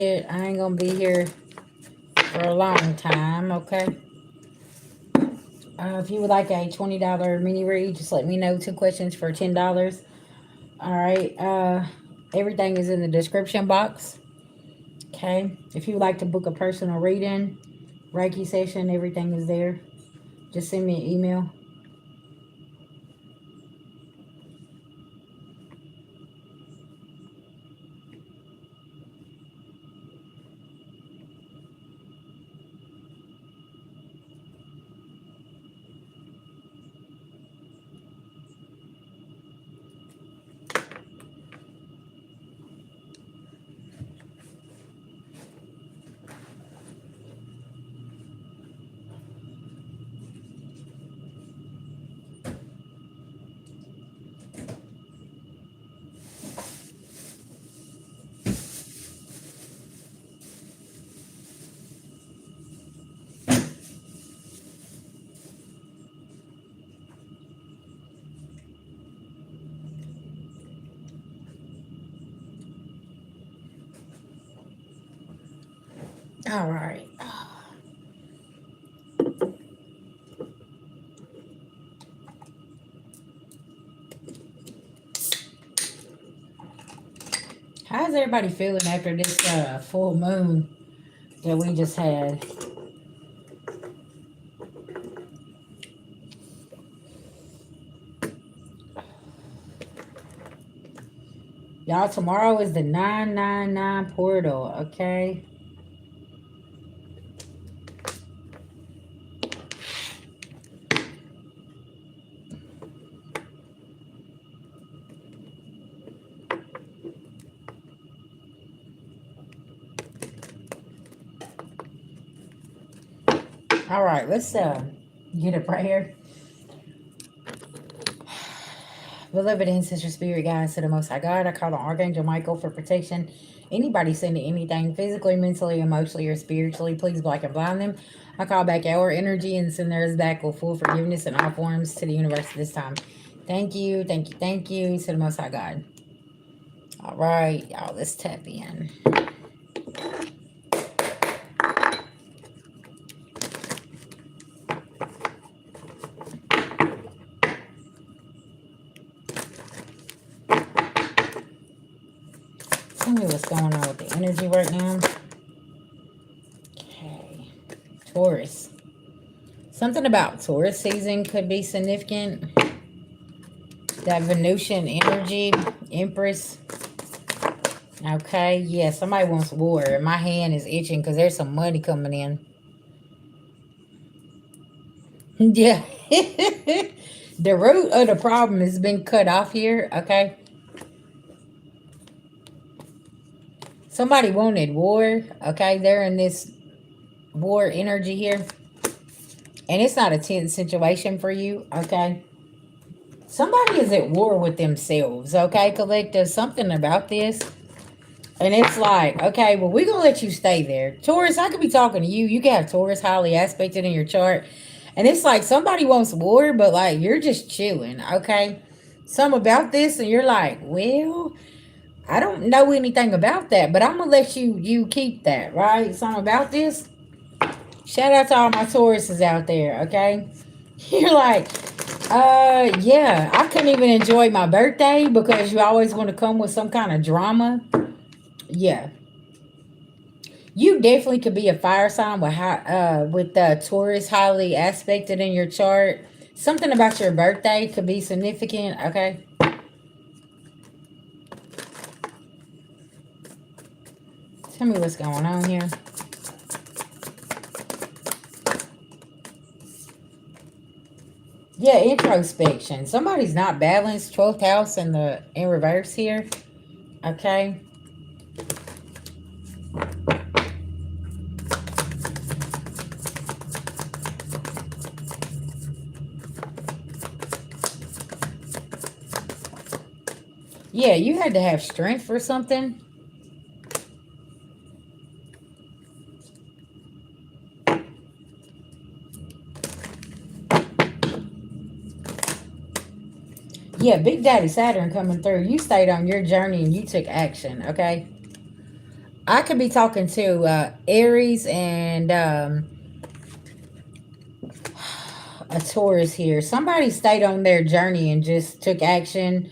I ain't gonna be here for a long time, okay? If you would like a $20 mini read, just let me know. 2 questions for $10. All right. Everything is in the description box. Okay. If you would like to book a personal reading, Reiki session, everything is there. Just send me an email. All right. How's everybody feeling after this full moon that we just had? Y'all, tomorrow is the 999 portal, okay? All right, let's get a prayer. Beloved ancestor spirit guides to the Most High God, I call on Archangel Michael for protection. Anybody sending anything physically, mentally, emotionally, or spiritually, please black and blind them. I call back our energy and send theirs back with full forgiveness in all forms to the universe this time. Thank you, thank you, thank you to the Most High God. All right, y'all, let's tap in. Tell me what's going on with the energy right now. Okay. Taurus. Something about Taurus season could be significant. That Venusian energy, Empress. Okay, yeah, somebody wants war. My hand is itching because there's some money coming in. Yeah. The root of the problem has been cut off here, okay? Somebody wanted war, okay? They're in this war energy here. And it's not a tense situation for you, okay? Somebody is at war with themselves, okay, collective? Something about this. And it's like, okay, well, we're going to let you stay there. Taurus, I could be talking to you. You can have Taurus highly aspected in your chart. And it's like somebody wants war, but like you're just chilling, okay? Something about this, and you're like, well, I don't know anything about that, but I'm going to let you keep that, right? Something about this. Shout out to all my Tauruses out there, okay? You're like, yeah, I couldn't even enjoy my birthday because you always want to come with some kind of drama. Yeah. You definitely could be a fire sign with Taurus highly aspected in your chart. Something about your birthday could be significant, okay? Tell me what's going on here. Yeah, introspection. Somebody's not balanced. 12th house in reverse here. Okay. Yeah, you had to have strength for something. Yeah, Big Daddy Saturn coming through. You stayed on your journey and you took action, okay? I could be talking to Aries and a Taurus here. Somebody stayed on their journey and just took action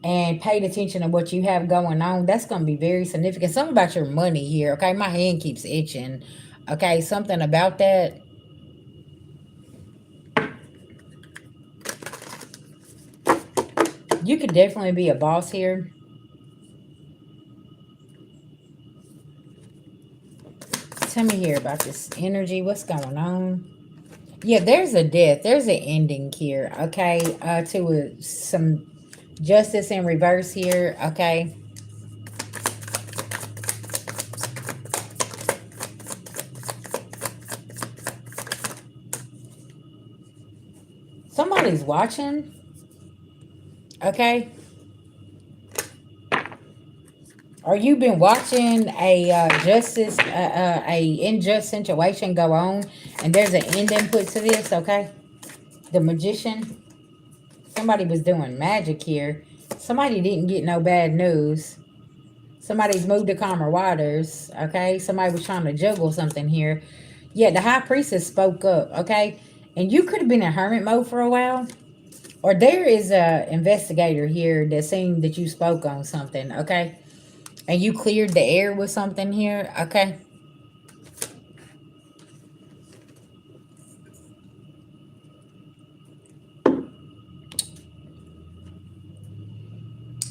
and paid attention to what you have going on. That's going to be very significant. Something about your money here, okay? My hand keeps itching, okay? Something about that. You could definitely be a boss here. Tell me here about this energy. What's going on? Yeah, there's a death. There's an ending here, okay? To some justice in reverse here, okay? Somebody's watching, okay? Or you've been watching a justice, a unjust situation go on, and there's an ending put to this, okay? The magician. Somebody was doing magic here. Somebody didn't get no bad news. Somebody's moved to calmer waters, okay? Somebody was trying to juggle something here. Yeah, the high priestess spoke up, okay? And you could have been in hermit mode for a while. Or there is a investigator here that seen that you spoke on something, okay? And you cleared the air with something here, okay?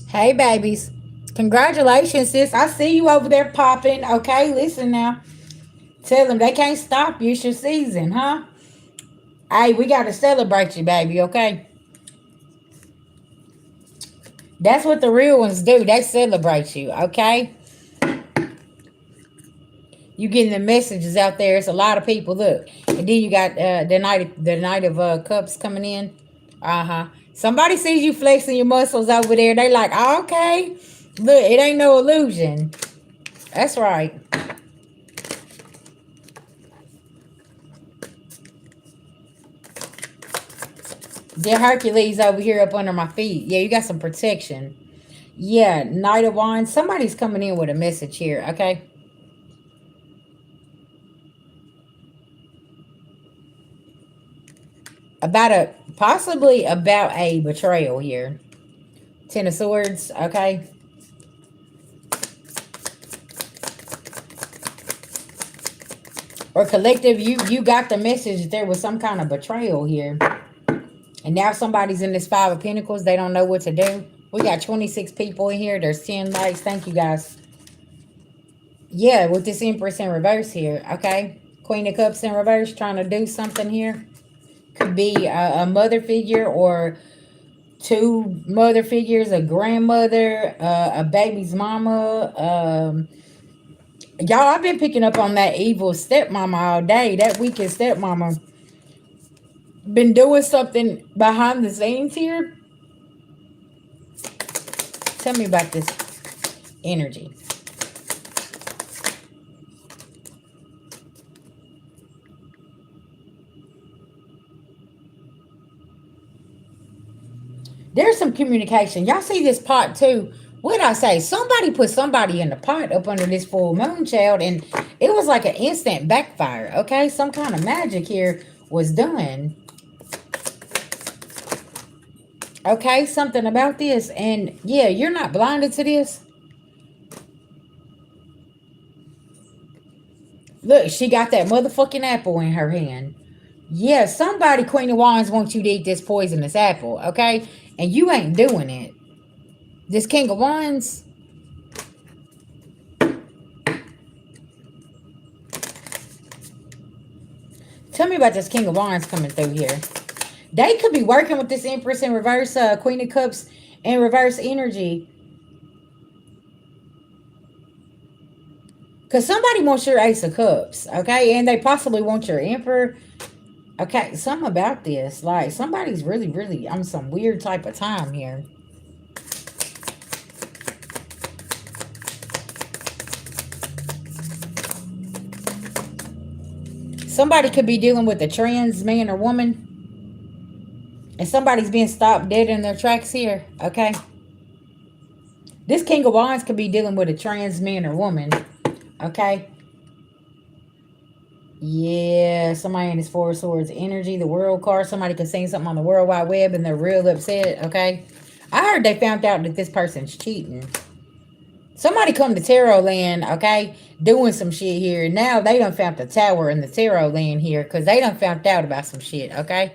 Hey, babies. Congratulations, sis. I see you over there popping. Okay, listen now. Tell them they can't stop you. It's your season, huh? Hey, we got to celebrate you, baby, okay? That's what the real ones do. They celebrate you, okay? You getting the messages out there. It's a lot of people. Look, and then you got the night of cups coming in. Somebody sees you flexing your muscles over there. They like, oh, okay, look, it ain't no illusion. That's right. The Hercules over here up under my feet. Yeah, you got some protection. Yeah, Knight of Wands. Somebody's coming in with a message here, okay? Possibly about a betrayal here. Ten of Swords, okay? Or collective, you got the message that there was some kind of betrayal here. And now somebody's in this Five of Pentacles. They don't know what to do. We got 26 people in here. There's 10 likes. Thank you, guys. Yeah, with this Empress in reverse here, okay? Queen of Cups in reverse, trying to do something here. Could be a mother figure or two mother figures, a grandmother, a baby's mama. Y'all, I've been picking up on that evil stepmama all day. That wicked stepmama. Been doing something behind the scenes here. Tell me about this energy. There's some communication. Y'all see this pot too. What did I say? Somebody put somebody in the pot up under this full moon, child, and it was like an instant backfire, okay? Some kind of magic here was done. Okay, something about this. And yeah, you're not blinded to this. Look, she got that motherfucking apple in her hand. Yeah, somebody, Queen of Wands, wants you to eat this poisonous apple, okay? And you ain't doing it. This King of Wands. Tell me about this King of Wands coming through here. They could be working with this Empress in reverse, Queen of Cups in reverse energy. Because somebody wants your Ace of Cups, okay? And they possibly want your Emperor. Okay, something about this. Like, somebody's really, really on some weird type of time here. Somebody could be dealing with a trans man or woman. And somebody's being stopped dead in their tracks here, okay? This King of Wands could be dealing with a trans man or woman. Okay. Yeah, somebody in this Four of Swords energy, the World card. Somebody could sing something on the World Wide Web and they're real upset. Okay. I heard they found out that this person's cheating. Somebody come to Tarot land, okay, doing some shit here. Now they done found the tower in the Tarot land here because they done found out about some shit, okay?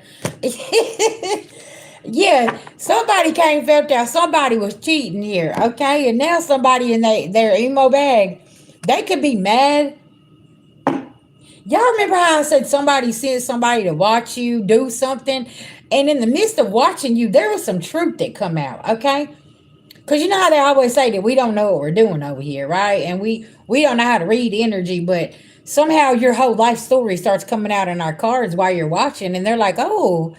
Yeah, somebody came found out somebody was cheating here, okay? And now somebody in their emo bag, they could be mad. Y'all remember how I said somebody sent somebody to watch you do something? And in the midst of watching you, there was some truth that come out, okay? Because you know how they always say that we don't know what we're doing over here, right? And we don't know how to read energy, but somehow your whole life story starts coming out in our cards while you're watching, and they're like, "Oh,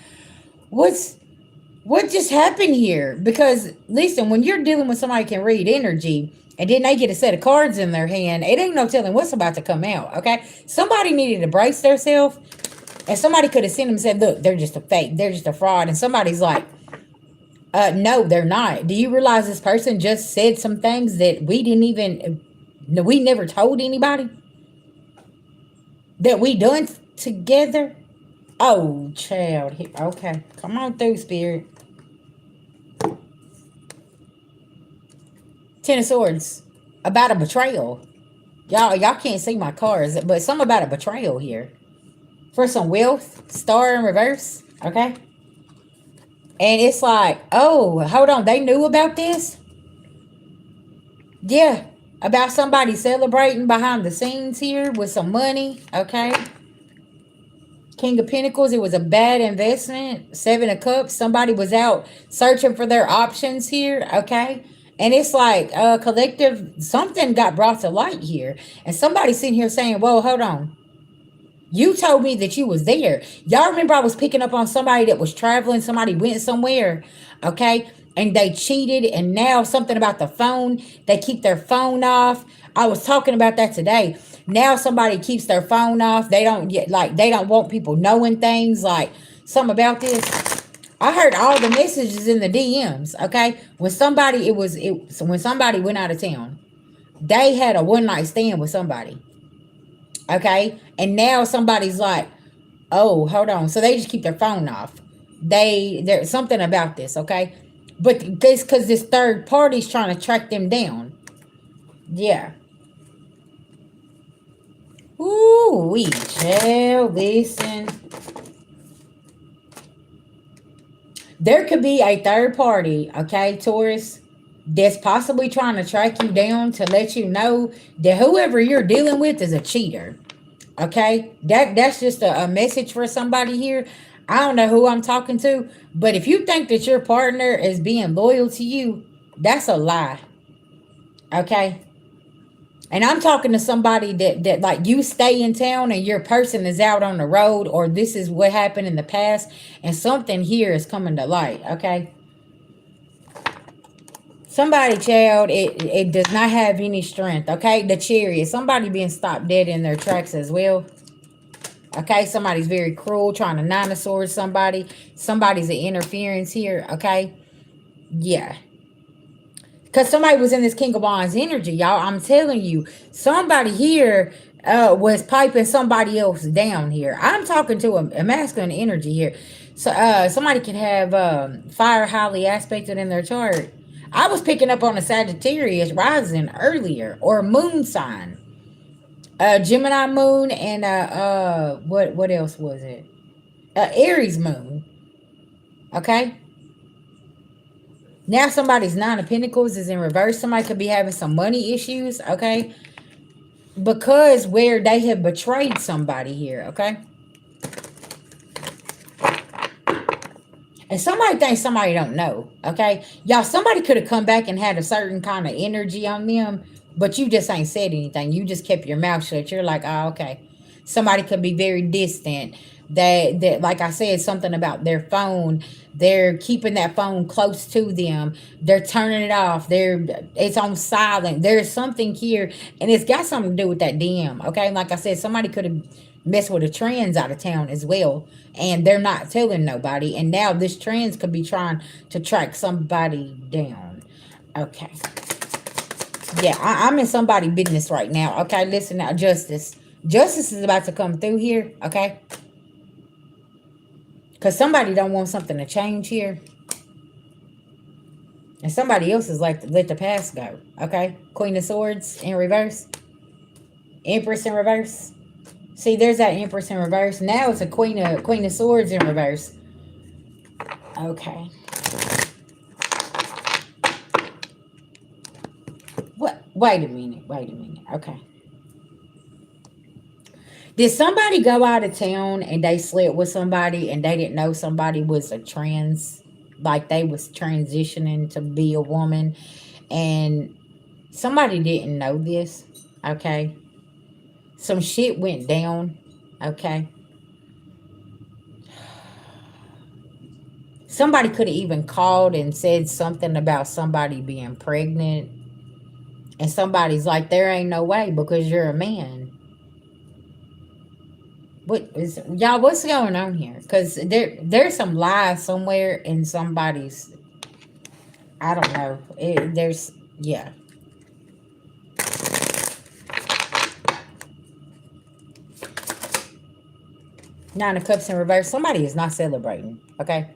what just happened here?" Because listen, when you're dealing with somebody who can read energy, and then they get a set of cards in their hand, it ain't no telling what's about to come out. Okay, somebody needed to brace themselves, and somebody could have seen them and said, "Look, they're just a fake, they're just a fraud," and somebody's like, no, they're not. Do you realize this person just said some things that we never told anybody that we done together? Oh, child. Okay, come on through, spirit. Ten of Swords, about a betrayal. Y'all can't see my cards, but something about a betrayal here. For some wealth, star in reverse. Okay. And it's like, oh, hold on, they knew about this? Yeah, about somebody celebrating behind the scenes here with some money, okay? King of Pentacles, it was a bad investment. Seven of Cups, somebody was out searching for their options here, okay? And it's like collective, something got brought to light here. And somebody sitting here saying, whoa, hold on. You told me that you was there. Y'all remember I was picking up on somebody that was traveling, somebody went somewhere, okay? And they cheated, and now something about the phone, they keep their phone off. I was talking about that today. Now somebody keeps their phone off. They don't get like they don't want people knowing things like something about this. I heard all the messages in the DMs, okay? When somebody when somebody went out of town, they had a one night stand with somebody. Okay. And now somebody's like, oh, hold on. So they just keep their phone off. There's something about this. Okay. But this, because this third party's trying to track them down. Yeah. Ooh, we shall listen. There could be a third party, okay, Taurus, that's possibly trying to track you down to let you know that whoever you're dealing with is a cheater. Okay, that's just a message for somebody here. I don't know who I'm talking to, but if you think that your partner is being loyal to you, that's a lie. Okay. And I'm talking to somebody that like you stay in town and your person is out on the road, or this is what happened in the past, and something here is coming to light. Okay. Somebody, child, it does not have any strength. Okay. The Chariot, somebody being stopped dead in their tracks as well. Okay, somebody's very cruel, trying to nine of swords somebody. Somebody's an interference here, okay? Yeah. Because somebody was in this King of Wands energy, y'all. I'm telling you, somebody here was piping somebody else down here. I'm talking to a masculine energy here. So somebody could have fire highly aspected in their chart. I was picking up on a Sagittarius rising earlier, or moon sign. Gemini moon, and what else was it? Aries moon. Okay. Now somebody's Nine of Pentacles is in reverse. Somebody could be having some money issues. Okay. Because where they have betrayed somebody here. Okay. And somebody thinks somebody don't know. Okay. Y'all, somebody could have come back and had a certain kind of energy on them, but you just ain't said anything. You just kept your mouth shut. You're like, oh, okay. Somebody could be very distant. That like I said, something about their phone. They're keeping that phone close to them. They're turning it off. It's on silent. There's something here, and it's got something to do with that DM. Okay, like I said, somebody could have messed with a trans out of town as well, and they're not telling nobody. And now this trans could be trying to track somebody down. Okay. Yeah, I'm in somebody's business right now. Okay, listen now, justice. Justice is about to come through here. Okay, because somebody don't want something to change here, and somebody else is like, let the past go. Okay, Queen of Swords in reverse, Empress in reverse. See, there's that Empress in reverse. Now it's a Queen of Swords in reverse. Okay. What? Wait a minute. Wait a minute. Okay. Did somebody go out of town and they slept with somebody and they didn't know somebody was a trans, like they was transitioning to be a woman, and somebody didn't know this? Okay. Some shit went down. Okay. Somebody could have even called and said something about somebody being pregnant, and somebody's like, there ain't no way because you're a man. What is y'all? What's going on here? Because there's some lies somewhere in somebody's. I don't know. There's yeah. Nine of Cups in reverse. Somebody is not celebrating. Okay.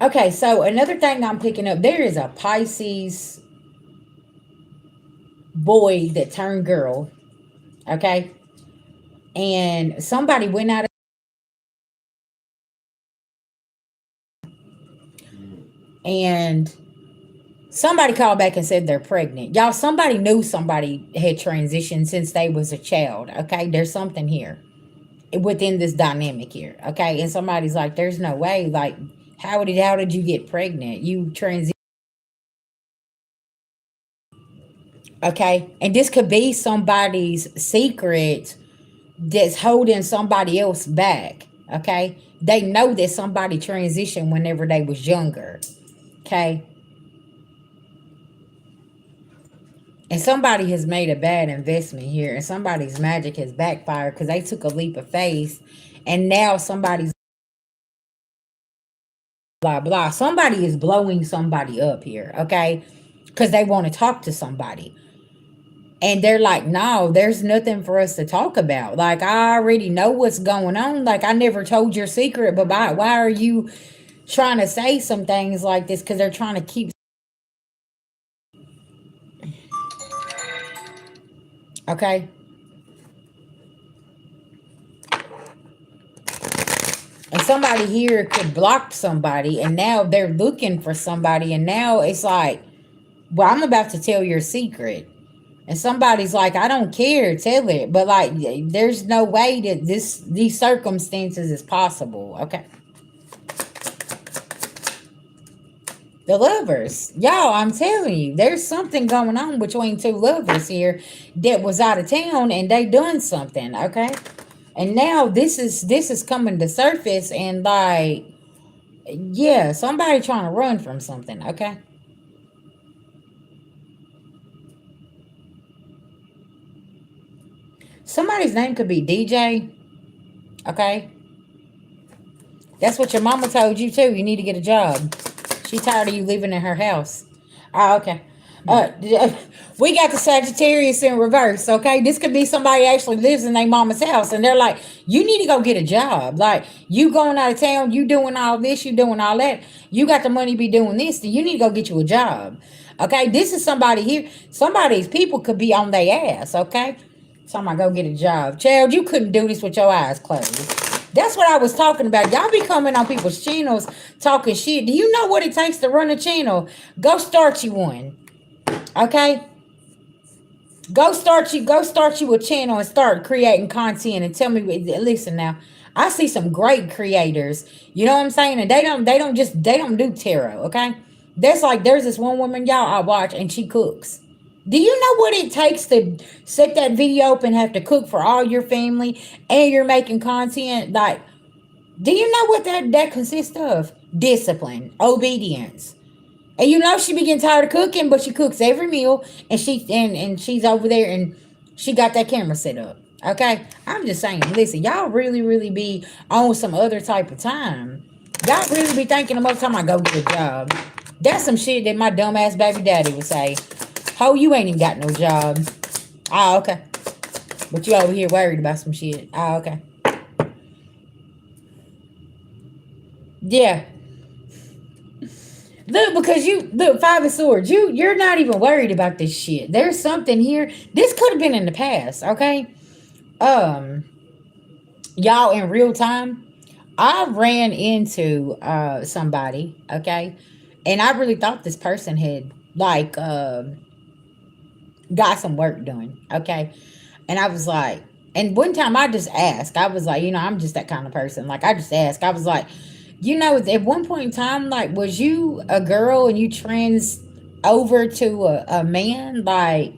Okay. So another thing I'm picking up, there is a Pisces boy that turned girl. Okay. And somebody went out of, and somebody called back and said they're pregnant. Y'all, somebody knew somebody had transitioned since they was a child. Okay, there's something here within this dynamic here. Okay, and somebody's like, "There's no way. Like, how did you get pregnant? You transitioned." Okay, and this could be somebody's secret that's holding somebody else back. Okay, they know that somebody transitioned whenever they was younger. Okay, and somebody has made a bad investment here, and somebody's magic has backfired because they took a leap of faith, and now somebody's blah blah. Somebody is blowing somebody up here, okay? Because they want to talk to somebody. And they're like, no, there's nothing for us to talk about. Like, I already know what's going on. Like, I never told your secret, but why are you trying to say some things like this? Because they're trying to keep. Okay. And somebody here could block somebody, and now they're looking for somebody, and now it's like, well, I'm about to tell your secret. And somebody's like, I don't care, tell it. But like, there's no way that these circumstances is possible. Okay. The lovers. Y'all, I'm telling you, there's something going on between two lovers here that was out of town and they done something, okay? And now this is coming to surface, and like, yeah, somebody trying to run from something, okay? Somebody's name could be DJ, okay? That's what your mama told you too. You need to get a job. She tired of you living in her house. Oh, okay. Uh, we got the Sagittarius in reverse. Okay, this could be somebody actually lives in their mama's house, and they're like, "You need to go get a job. Like, you going out of town, you doing all this, you doing all that. You got the money to be doing this. Then you need to go get you a job." Okay, this is somebody here. Somebody's people could be on their ass. Okay, somebody go get a job. Child, you couldn't do this with your eyes closed. That's what I was talking about. Y'all be coming on people's channels talking shit. Do you know what it takes to run a channel? Go start you one. Okay? Go start you a channel and start creating content and tell me, listen now. I see some great creators. You know what I'm saying? And they don't do tarot, okay? That's like, there's this one woman, y'all, I watch, and she cooks. Do you know what it takes to set that video up and have to cook for all your family, and you're making content? Like, do you know what that consists of? Discipline, obedience. And you know she be getting tired of cooking, but she cooks every meal, and she's over there, and she got that camera set up. Okay? I'm just saying, listen, y'all really, really be on some other type of time. Y'all really be thinking about time I go get a job. That's some shit that my dumbass baby daddy would say. Ho, you ain't even got no job. Ah, okay. But you over here worried about some shit. Ah, okay. Yeah. Look, because you look, Five of Swords, you're not even worried about this shit. There's something here. This could have been in the past, okay? Um, y'all in real time. I ran into somebody, okay? And I really thought this person had like got some work done, okay? And I was like, and one time I just asked, I was like, I'm just that kind of person. Like, I just asked, I was like, at one point in time, like, was you a girl and you trans over to a man? Like,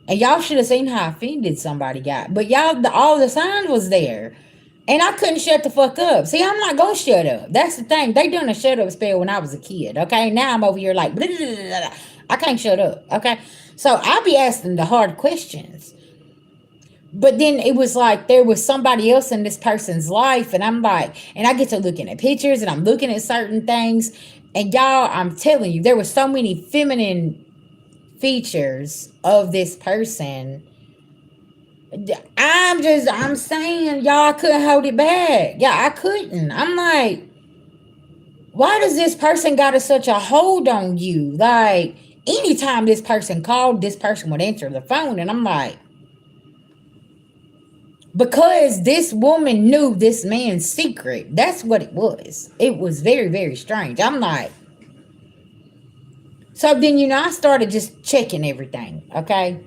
and y'all should have seen how offended somebody got. But y'all, all the signs was there. And I couldn't shut the fuck up. See, I'm not gonna shut up. That's the thing. They done a shut up spell when I was a kid. Okay, now I'm over here like, blah, blah, blah, blah. I can't shut up. Okay, so I be asking the hard questions. But then it was like there was somebody else in this person's life, and I'm like, and I get to looking at pictures and I'm looking at certain things, and y'all, I'm telling you, there were so many feminine features of this person. I'm saying, y'all, I couldn't hold it back. Yeah, I couldn't. I'm like, why does this person got such a hold on you? Like, anytime this person called, this person would answer the phone. And I'm like, because this woman knew this man's secret. That's what it was. It was very, very strange. I'm like, so then, I started just checking everything. Okay.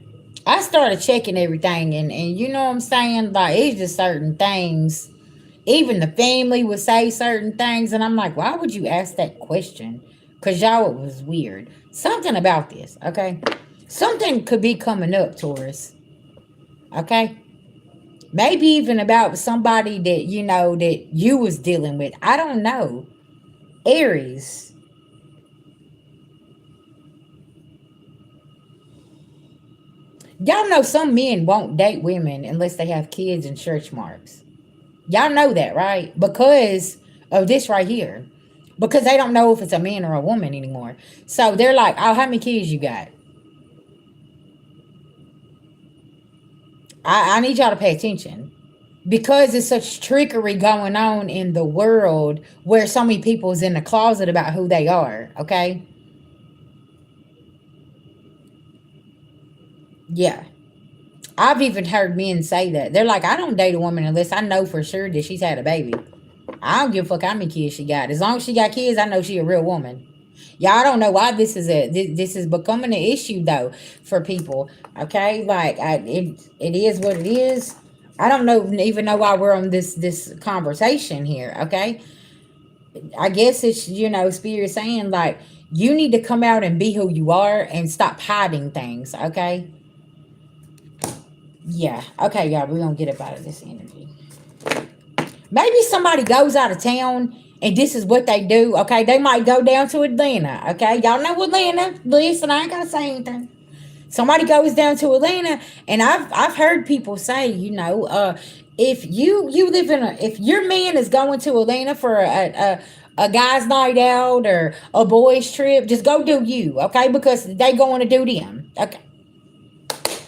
I started checking everything. And you know what I'm saying? Like, it's just certain things. Even the family would say certain things. And I'm like, why would you ask that question? Because y'all, it was weird. Something about this. Okay. Something could be coming up, Taurus. Okay. Maybe even about somebody that that you was dealing with. I don't know. Aries. Y'all know some men won't date women unless they have kids and church marks. Y'all know that, right? Because of this right here. Because they don't know if it's a man or a woman anymore. So they're like, oh, how many kids you got? I need y'all to pay attention. Because there's such trickery going on in the world where so many people is in the closet about who they are, okay? Yeah. I've even heard men say that. They're like, I don't date a woman unless I know for sure that she's had a baby. I don't give a fuck how many kids she got. As long as she got kids, I know she a real woman. Yeah, I don't know why this is becoming an issue though for people. Okay, like it is what it is. I don't know even know why we're on this conversation here. Okay, I guess it's spirit saying like you need to come out and be who you are and stop hiding things. Okay. Yeah. Okay, y'all. We're gonna get up out of this energy. Maybe somebody goes out of town and this is what they do. Okay, they might go down to Atlanta. Okay, y'all know Atlanta. Listen, I ain't gotta say anything. Somebody goes down to Atlanta, and I've heard people say, if you live in if your man is going to Atlanta for a guy's night out or a boys trip, just go do you, okay? Because they going to do them, okay?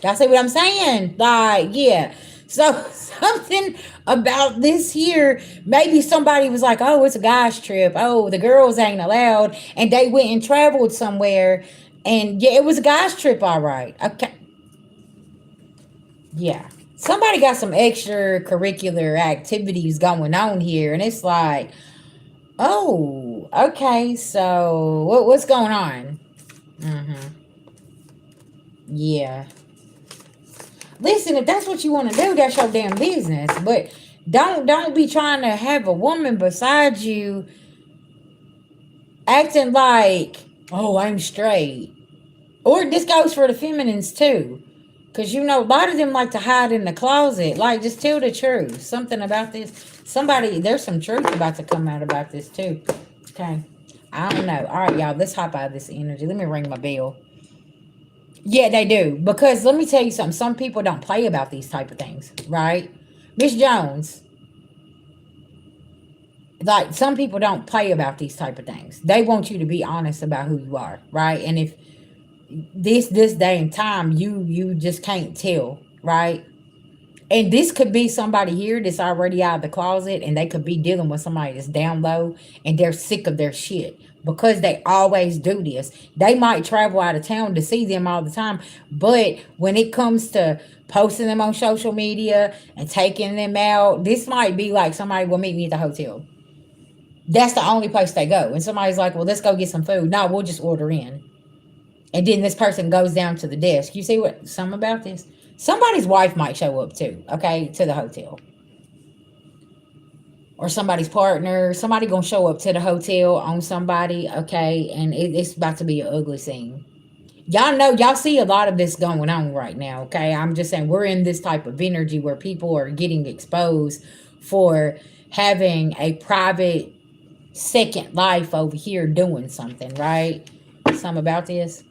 Y'all see what I'm saying? Like, yeah. So something about this here, maybe somebody was like, oh, it's a guy's trip. Oh, the girls ain't allowed. And they went and traveled somewhere. And yeah, it was a guy's trip, all right. Okay. Yeah. Somebody got some extracurricular activities going on here. And it's like, oh, okay. So what's going on? Mm-hmm. Yeah. Listen, if that's what you want to do, that's your damn business. But don't be trying to have a woman beside you acting like, oh, I'm straight. Or this goes for the feminines too. Because a lot of them like to hide in the closet. Like, just tell the truth. Something about this. There's some truth about to come out about this too. Okay. I don't know. All right, y'all, let's hop out of this energy. Let me ring my bell. Yeah, they do. Because let me tell you something. Some people don't play about these type of things, right? Miss Jones. like some people don't play about these type of things. They want you to be honest about who you are, right? And if this day and time you just can't tell, right? And this could be somebody here that's already out of the closet, and they could be dealing with somebody that's down low and they're sick of their shit because they always do this. They might travel out of town to see them all the time, but when it comes to posting them on social media and taking them out, this might be like somebody will meet me at the hotel. That's the only place they go. And somebody's like, well, let's go get some food. No, we'll just order in. And then this person goes down to the desk. You see what some about this? Somebody's wife might show up too, okay, to the hotel. Or somebody's partner. Somebody gonna show up to the hotel on somebody, okay, and it's about to be an ugly scene. Y'all know, y'all see a lot of this going on right now, okay? I'm just saying we're in this type of energy where people are getting exposed for having a private second life over here doing something, right? Something about this.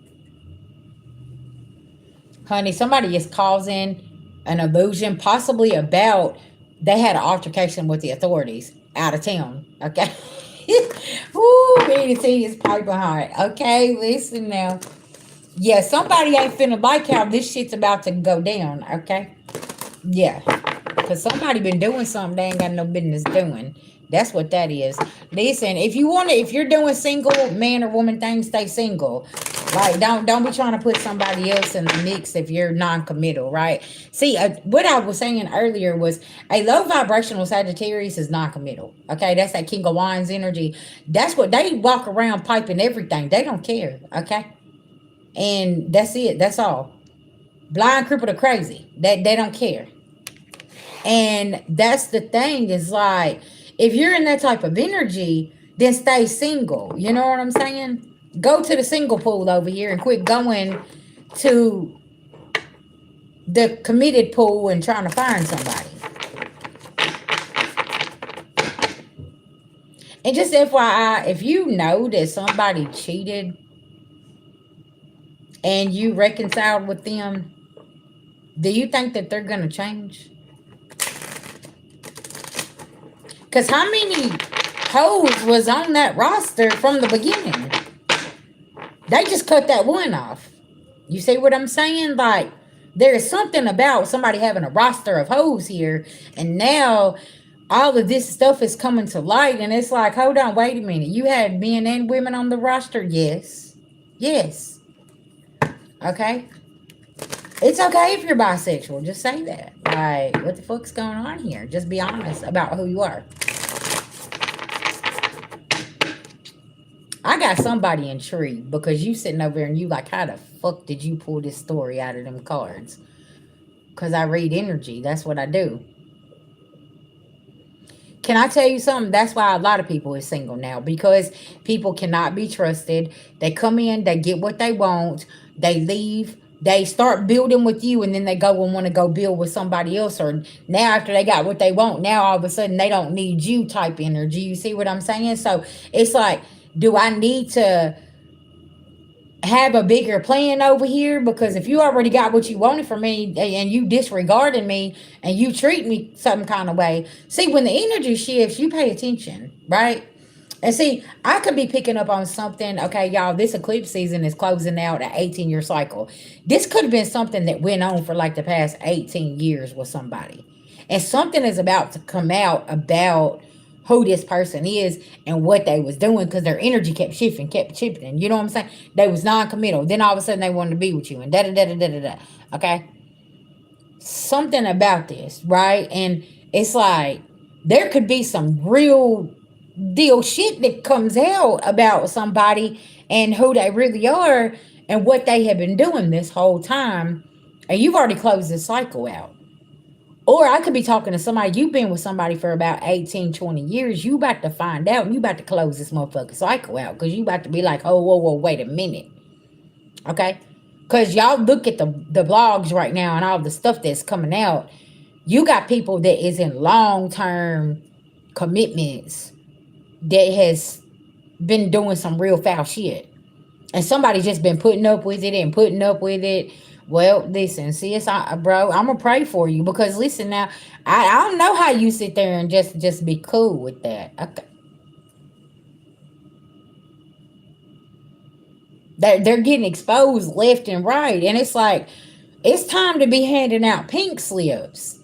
Honey, somebody is causing an illusion, possibly about they had an altercation with the authorities out of town. Okay. Ooh, we need to see his pipe hot. Okay, listen now. Yeah, somebody ain't finna like how this shit's about to go down. Okay. Yeah. Because somebody been doing something they ain't got no business doing. That's what that is. Listen, if you want to, if you're doing single man or woman things, stay single. Like, don't be trying to put somebody else in the mix if you're non-committal, right? See, what I was saying earlier was a low vibrational Sagittarius is non-committal. Okay, that's that King of Wands energy. That's what they walk around piping everything. They don't care. Okay, and that's it. That's all. Blind, crippled, or crazy. They don't care. And that's the thing, is like, if you're in that type of energy, then stay single. You know what I'm saying? Go to the single pool over here and quit going to the committed pool and trying to find somebody. And just FYI, if you know that somebody cheated and you reconciled with them, do you think that they're going to change? Because how many hoes was on that roster from the beginning? They just cut that one off. You see what I'm saying? Like, there's something about somebody having a roster of hoes here, and now all of this stuff is coming to light, and it's like, hold on, wait a minute. You had men and women on the roster? Yes. Yes. Okay. It's okay if you're bisexual. Just say that. Like, what the fuck's going on here? Just be honest about who you are. I got somebody intrigued because you sitting over there and you like, how the fuck did you pull this story out of them cards? Because I read energy. That's what I do. Can I tell you something? That's why a lot of people is single now, because people cannot be trusted. They come in, they get what they want, they leave, they start building with you, and then they go and want to go build with somebody else. Or now after they got what they want, now all of a sudden they don't need you type energy. You see what I'm saying? So it's like, do I need to have a bigger plan over here? Because if you already got what you wanted from me and you disregarding me and you treat me some kind of way, see, when the energy shifts, you pay attention, right? And see, I could be picking up on something. Okay, y'all, this eclipse season is closing out an 18-year cycle. This could have been something that went on for like the past 18 years with somebody, and something is about to come out about who this person is and what they was doing, because their energy kept shifting, kept shifting. You know what I'm saying? They was non-committal. Then all of a sudden they wanted to be with you and da da da da da da da. Okay? Something about this, right? And it's like there could be some real deal shit that comes out about somebody and who they really are and what they have been doing this whole time. And you've already closed this cycle out. Or I could be talking to somebody, you've been with somebody for about 18, 20 years. You about to find out and you about to close this motherfucking cycle out, because you about to be like, oh, whoa, whoa, wait a minute. Okay? Because y'all look at the blogs right now and all the stuff that's coming out. You got people that is in long-term commitments that has been doing some real foul shit. And somebody just been putting up with it and putting up with it. Well, listen, sis, bro, I'm gonna pray for you, because listen now, I don't know how you sit there and just be cool with that. Okay. They're getting exposed left and right. And it's like, it's time to be handing out pink slips.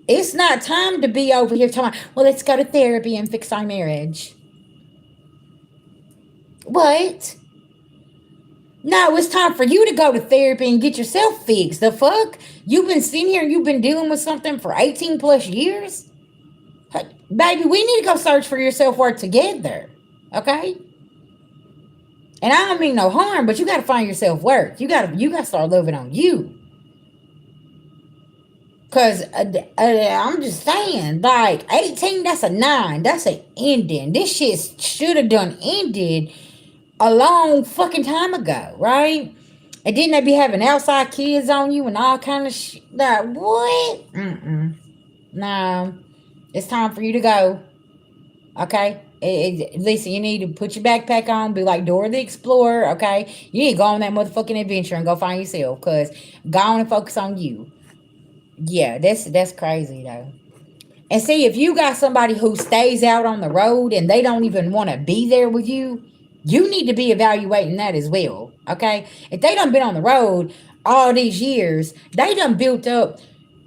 It's not time to be over here talking, well, let's go to therapy and fix our marriage. What? No, it's time for you to go to therapy and get yourself fixed. The fuck? You've been sitting here and you've been dealing with something for 18 plus years? Baby, we need to go search for your self worth together. Okay? And I don't mean no harm, but you gotta find your self worth. You gotta start loving on you. Cause I'm just saying, like 18, that's a 9. That's an ending. This shit should have done ended a long fucking time ago, right? And didn't they be having outside kids on you and all kind of shit? Like, what? No. It's time for you to go. Okay? Listen, you need to put your backpack on, be like Dora the Explorer, okay? You need to go on that motherfucking adventure and go find yourself, because go on and focus on you. Yeah, that's crazy, though. And see, if you got somebody who stays out on the road and they don't even want to be there with you, you need to be evaluating that as well. Okay? If they done been on the road all these years, they done built up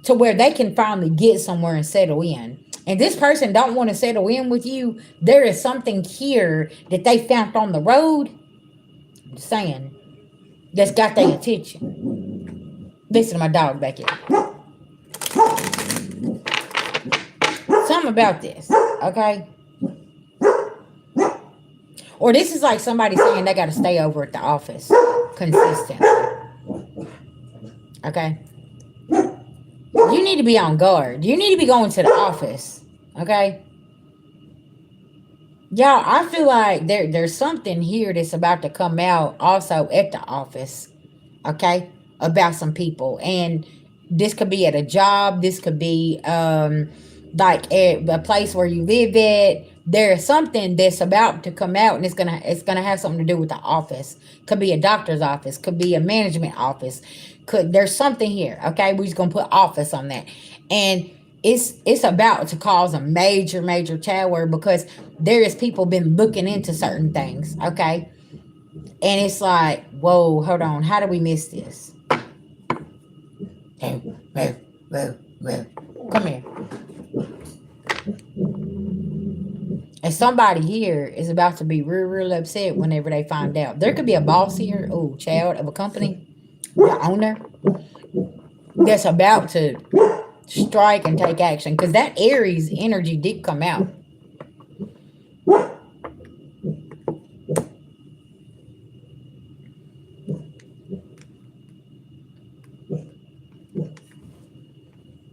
to where they can finally get somewhere and settle in. And this person don't want to settle in with you, there is something here that they found on the road, I'm just saying, that's got their attention. Listen to my dog back here. Something about this, okay? Or this is like somebody saying they got to stay over at the office consistently. Okay? You need to be on guard. You need to be going to the office. Okay? Y'all, I feel like there's something here that's about to come out also at the office. Okay? About some people. And this could be at a job. This could be like at a place where you live at. There's something that's about to come out, and it's gonna have something to do with the office. Could be a doctor's office, could be a management office. There's something here, okay? We're just gonna put office on that. And it's about to cause a major tower, because there is people been looking into certain things, okay? And it's like, whoa, hold on, how do we miss this? Hey, come here. And somebody here is about to be real upset whenever they find out. There could be a boss here, child of a company, the owner, that's about to strike and take action. Because that Aries energy did come out.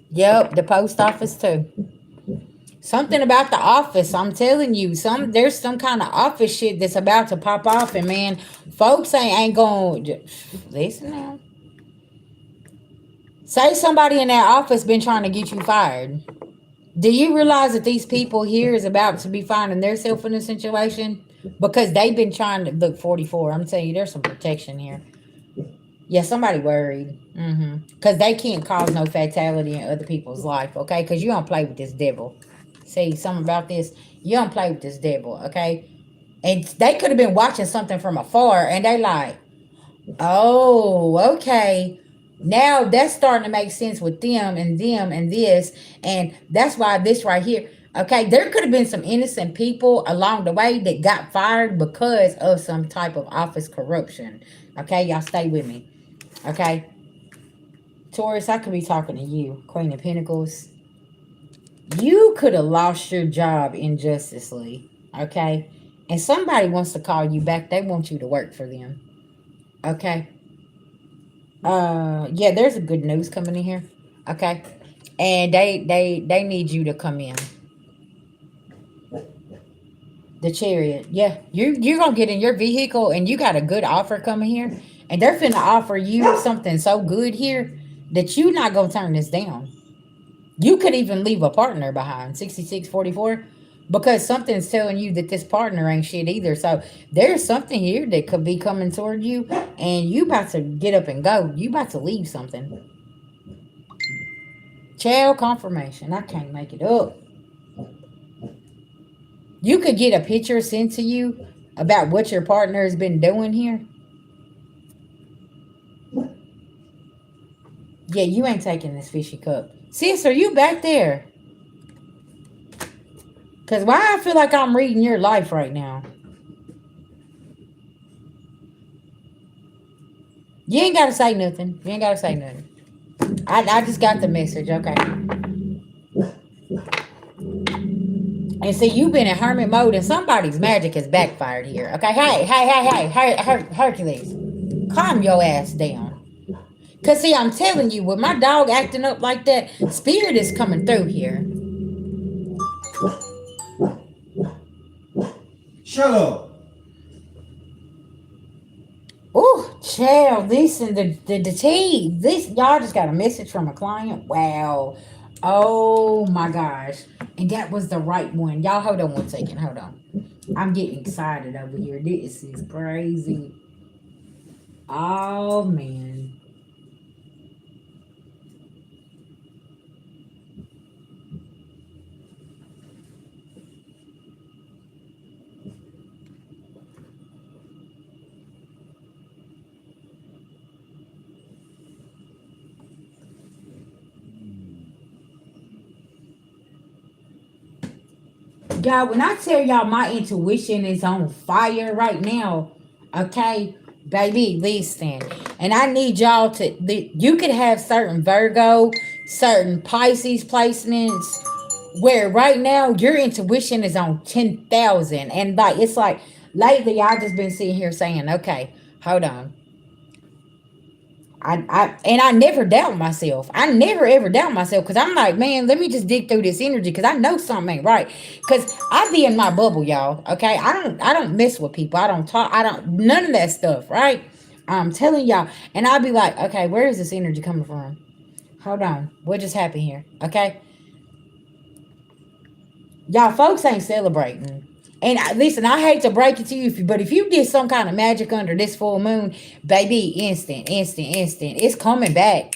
Yep, the post office too. Something about the office, I'm telling you, there's some kind of office shit that's about to pop off, and man, folks ain't gonna listen now. Say somebody in that office been trying to get you fired. Do you realize that these people here is about to be finding themselves in a situation? Because they've been trying to look 44. I'm telling you, there's some protection here. Yeah, somebody worried. Because they can't cause no fatality in other people's life, okay? Because you don't play with this devil. See, something about this. You don't play with this devil, okay? And they could have been watching something from afar, and they like, oh, okay. Now that's starting to make sense with them and this. And that's why this right here, okay, there could have been some innocent people along the way that got fired because of some type of office corruption. Okay, y'all stay with me. Okay. Taurus, I could be talking to you. Queen of Pentacles. You could have lost your job injusticeably. Okay. And somebody wants to call you back. They want you to work for them. Okay. Yeah, there's a good news coming in here. Okay. And they need you to come in. The Chariot. Yeah. You're gonna get in your vehicle and you got a good offer coming here. And they're finna offer you something so good here that you're not gonna turn this down. You could even leave a partner behind. 6644. Because something's telling you that this partner ain't shit either. So there's something here that could be coming toward you, and you about to get up and go. You about to leave something. Child confirmation. I can't make it up. You could get a picture sent to you about what your partner has been doing here. Yeah, you ain't taking this fishy cup. Sis, are you back there? Because why I feel like I'm reading your life right now. You ain't got to say nothing. You ain't got to say nothing. I just got the message. Okay. And see, you've been in hermit mode and somebody's magic has backfired here. Okay. Hey, Hercules. Calm your ass down. Because, see, I'm telling you, with my dog acting up like that, spirit is coming through here. Shut up. Ooh, child, this and the tea. This, y'all just got a message from a client. Wow. Oh my gosh. And that was the right one. Y'all hold on one second. Hold on. I'm getting excited over here. This is crazy. Oh man. Y'all, when I tell y'all my intuition is on fire right now, okay, baby, listen. And I need y'all you could have certain Virgo, certain Pisces placements where right now your intuition is on 10,000. And like, it's like lately I just been sitting here saying, okay, hold on. I never doubt myself. I never ever doubt myself because I'm like, man, let me just dig through this energy because I know something ain't right. Because I be in my bubble, y'all. Okay, I don't mess with people. I don't talk. I don't none of that stuff. Right? I'm telling y'all, and I'll be like, okay, where is this energy coming from? Hold on, what just happened here? Okay, y'all, folks ain't celebrating. And listen, I hate to break it to you, but if you did some kind of magic under this full moon, baby, instant, it's coming back.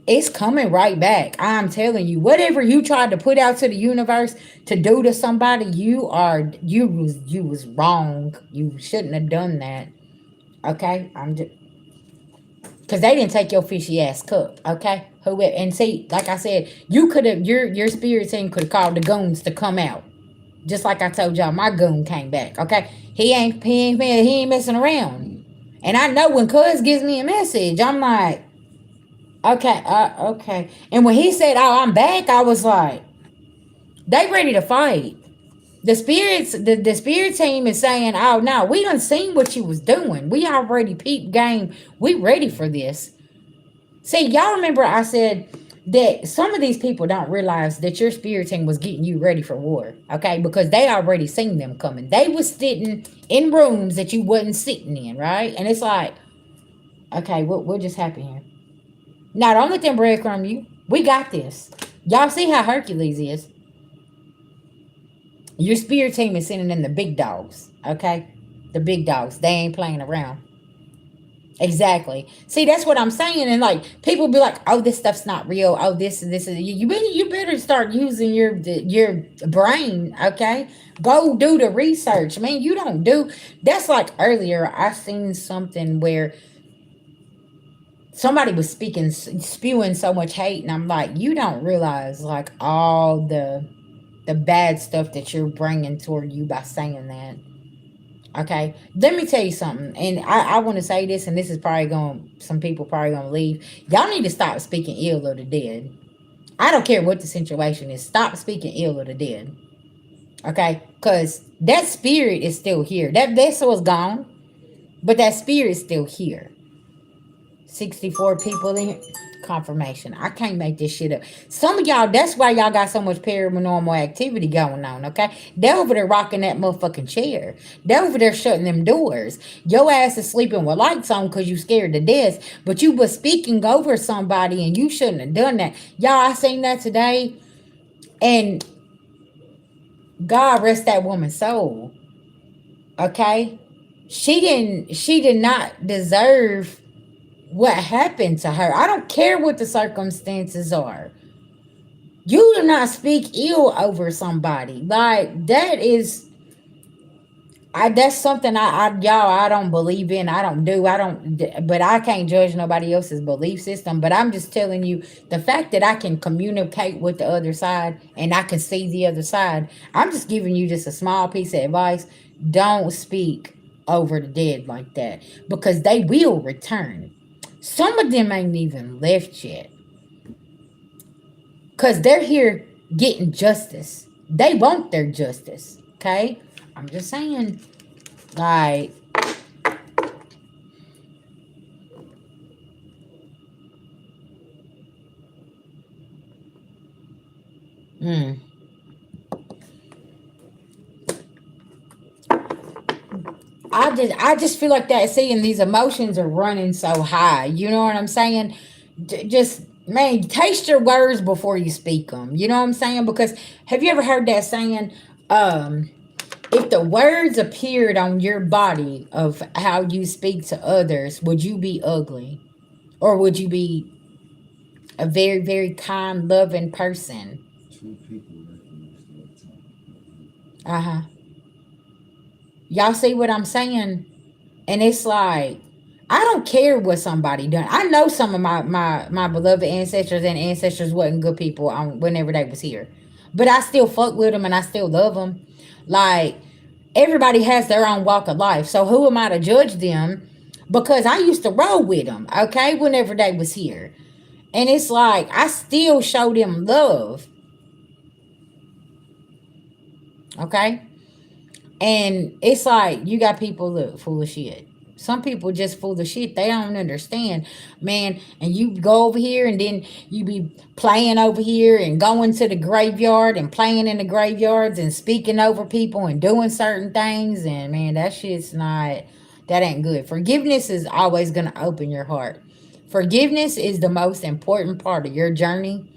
It's coming right back. I'm telling you, whatever you tried to put out to the universe to do to somebody, you was wrong. You shouldn't have done that. Okay, I'm just because they didn't take your fishy ass cup. Okay, who and see, like I said, you could have your spirit team could have called the goons to come out. Just like I told y'all, my goon came back. Okay, he ain't messing around. And I know when Cuz gives me a message, I'm like, okay, okay. And when he said, "Oh, I'm back," I was like, "They ready to fight." The spirit team is saying, "Oh no, we done seen what you was doing. We already peeped game. We ready for this." See, y'all remember I said that some of these people don't realize that your spirit team was getting you ready for war, okay? Because they already seen them coming. They was sitting in rooms that you wasn't sitting in, right? And it's like, okay, what just happened here? Now don't let them breadcrumb you. We got this. Y'all see how Hercules is. Your spirit team is sending in the big dogs, okay? The big dogs. They ain't playing around. Exactly. See, that's what I'm saying. And like people be like, "Oh, this stuff's not real. Oh, this and this is you better start using your brain, okay? Go do the research. Man, you don't do that's like earlier I seen something where somebody was spewing so much hate and I'm like, "You don't realize like all the bad stuff that you're bringing toward you by saying that." Okay, let me tell you something, and I want to say this, and this is probably going. Some people probably gonna leave. Y'all need to stop speaking ill of the dead. I don't care what the situation is. Stop speaking ill of the dead. Okay, because that spirit is still here. That vessel is gone, but that spirit is still here. 64 people in here. Confirmation. I can't make this shit up. Some of y'all, that's why y'all got so much paranormal activity going on, okay? They're over there rocking that motherfucking chair. They're over there shutting them doors. Your ass is sleeping with lights on because you scared to death, but you was speaking over somebody and you shouldn't have done that. Y'all, I seen that today, and God rest that woman's soul, okay? She did not deserve what happened to her. I don't care what the circumstances are. You do not speak ill over somebody. Like that is That's something y'all, I don't believe in. But I can't judge nobody else's belief system. But I'm just telling you the fact that I can communicate with the other side and I can see the other side. I'm just giving you just a small piece of advice. Don't speak over the dead like that because they will return. Some of them ain't even left yet because they're here getting justice. They want their justice. Okay, I'm just saying. Like, mm, I just feel like that. Seeing these emotions are running so high. You know what I'm saying? Just man, taste your words before you speak them. You know what I'm saying? Because have you ever heard that saying? Um, if the words appeared on your body of how you speak to others, would you be ugly, or would you be a very, very kind, loving person? Two people reference that time. Uh huh. Y'all see what I'm saying? And it's like, I don't care what somebody done. I know some of my beloved ancestors and ancestors wasn't good people on whenever they was here, but I still fuck with them and I still love them. Like, everybody has their own walk of life, so who am I to judge them? Because I used to roll with them, okay, whenever they was here, and it's like I still show them love, okay. And it's like you got people look full of shit. Some people just full of shit. They don't understand, man. And you go over here and then you be playing over here and going to the graveyard and playing in the graveyards and speaking over people and doing certain things. And man, that shit's not, that ain't good. Forgiveness is always going to open your heart. Forgiveness is the most important part of your journey,